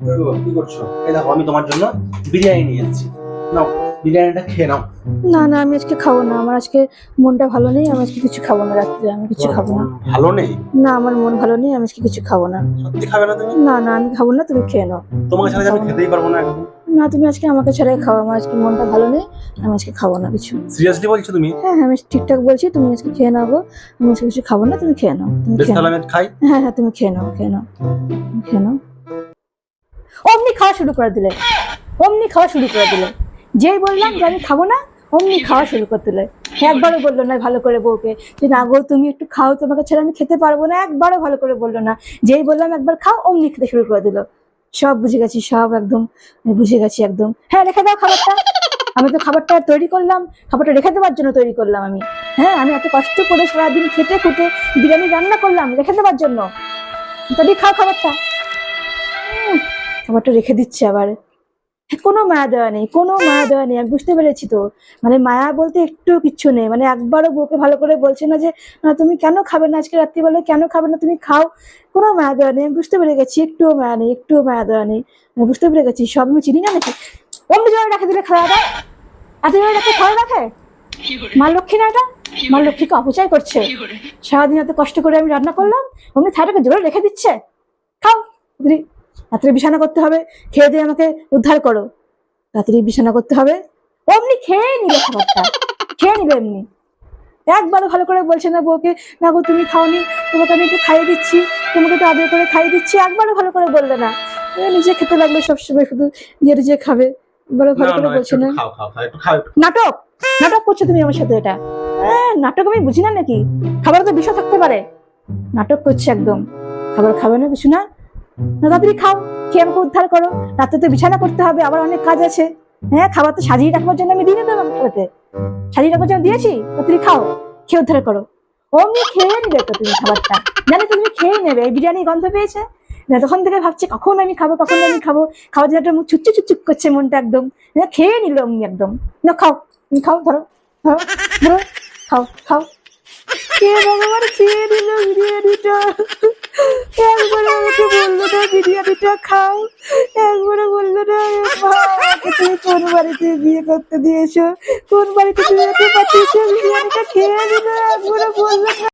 কি করছো? এই দেখো আমি তোমার জন্য বিরিয়ানি নিয়ে এসেছি, নাও বিরিয়ানিটা খেয়ে নাও। না না, আমি আজকে খাবো না। আমার আজকে মনটা ভালো নেই। আমি আজকে কিছু খাবো না। রাত্রে আমি কিছু তোমার খাবো না। মন ভালো নেই? না, আমার মন ভালো নেই। আমি আজকে কিছু খাবো না। সত্যি খাবে না তুমি? না না, আমি খাবো না। তুমি খেয়ে নাও। তোমাকে ছাড়া যে আমি খেতেই পারবো না একদম। না, তুমি আজকে আমাকে ছাড়াই খাও। আমার আজকে মনটা ভালো নেই। আমি আজকে খাবো না কিছু। সিরিয়াসলি বলছো তুমি? হ্যাঁ হ্যাঁ, আমি ঠিকঠাক বলছি। তুমি আজকে খেয়ে নাও গো। আমি আজকে কিছু খাবো না। তুমি খেয়ে নাও। তুমি বেশ খেয়ে তাহলে নাও। আমি খাই। হ্যাঁ হ্যাঁ, তুমি খেয়ে নাও, খেয়ে নাও, তুমি খেয়ে নাও। অমনি খাওয়া শুরু করে দিলে। অমনি খাওয়া শুরু করে দিলে। যেই বললাম যে আমি খাবো না, অমনি খাওয়া শুরু করে দিলে। একবারও বললো না ভালো করে বউকে যে না গো তুমি একটু খাও, তোমাকে ছেড়ে আমি খেতে পারবো না। একবারও ভালো করে বললো না। যেই বললাম একবার খাও, অমনি খেতে শুরু করে দিল। সব বুঝে গেছি, সব একদম বুঝে গেছি একদম। হ্যাঁ, রেখে দাও খাবারটা। আমি তো খাবারটা তৈরি করলাম, খাবারটা রেখে দেওয়ার জন্য তৈরি করলাম আমি। হ্যাঁ, আমি এত কষ্ট করে সারাদিন খেটে খুঁটে বিরিয়ানি রান্না করলাম রেখে দেওয়ার জন্য। তবে খাও খাবারটা। খাবারটা রেখে দিচ্ছে আবার। কোনো মায়া দেওয়া নেই, কোনো মায়া দেওয়া নেই। আমি বুঝতে পেরেছি তো। মানে মায়া বলতে একটু কিচ্ছু নেই। মানে একবারও বউকে ভালো করে বলছে না যে না তুমি কেন খাবে না আজকে রাত্রিবেলায়, কেন খাবে না তুমি খাও। কোনো মায়া দেওয়া নেই। আমি বুঝতে পেরে গেছি একটুও মায়া নেই, একটুও মায়া দেওয়া নেই। আমি বুঝতে পেরে গেছি। সব আমি চিনি না নাকি? অমনি জন্য রাখে দিলে খাওয়া দাওয়া। এত জন্য রাখে খাওয়া রাখে। মা লক্ষ্মী না এটা? মা লক্ষ্মীকে অপচয় করছে। সারাদিন এত কষ্ট করে আমি রান্না করলাম, অমনি থাইটাকে জোরে রেখে দিচ্ছে। খাও রাত্রে বিছানা করতে হবে, খেয়ে দিয়ে আমাকে উদ্ধার করো। রাত্রে বিছানা করতে হবে। অমনি খেয়ে নিলে খাবারটা, খেয়ে নিলে এমনি। একবারও ভালো করে বলছে না বউকে না গো তুমি খাওনি, তোমাকে আমি একটু খাইয়ে দিচ্ছি, তোমাকে একটু আদর করে খাইয়ে দিচ্ছি। একবারও ভালো করে বললে না। নিজে খেতে লাগলো সবসময়, শুধু নিজে খাবে। একবারও ভালো করে বলছে না। খাও খাও খাও, একটু খাও একটু। নাটক নাটক করছো তুমি আমার সাথে। এটা নাটক আমি বুঝি না নাকি? খাবার তো বিষয় থাকতে পারে। নাটক করছে একদম। খাবার খাবে না কিছু না। তাড়াতাড়ি খাও, খেয়ে আমাকে উদ্ধার করো। রাত্রে তো বিছানা করতে হবে, আবার অনেক কাজ আছে। হ্যাঁ, খাবার তো সাজিয়ে রাখবার জন্য আমি দিই না তো আমাকে খেতে। সাজিয়ে রাখবার জন্য দিয়েছি। তাড়াতাড়ি খাও, খেয়ে উদ্ধার করো। অমনি খেয়ে নিবে তো তুমি খাবারটা। জানো তুমি খেয়ে নেবে। এই বিরিয়ানি গন্ধ পেয়েছে না, তখন থেকে ভাবছি কখন আমি খাবো, কখন আমি খাবো। খাওয়ার জন্য একটা মুখ চুচ্চুক করছে মনটা একদম। খেয়ে নিল অমনি একদম। না খাও, তুমি খাও, ধরো ধরো ধরো, খাও খাও। কে ভগবান খেয়ে নিল বিরিয়ানিটা। একবার আমাকে বললো না বিরিয়ানিটা খাও। একবারও বললো না মাকে তুমি কোন বাড়িতে বিয়ে করতে দিয়েছো, কোন বাড়িতে তুমি ওকে পাঠিয়েছো। বিরিয়ানিটা খেয়ে নিল, একবারও বললো না।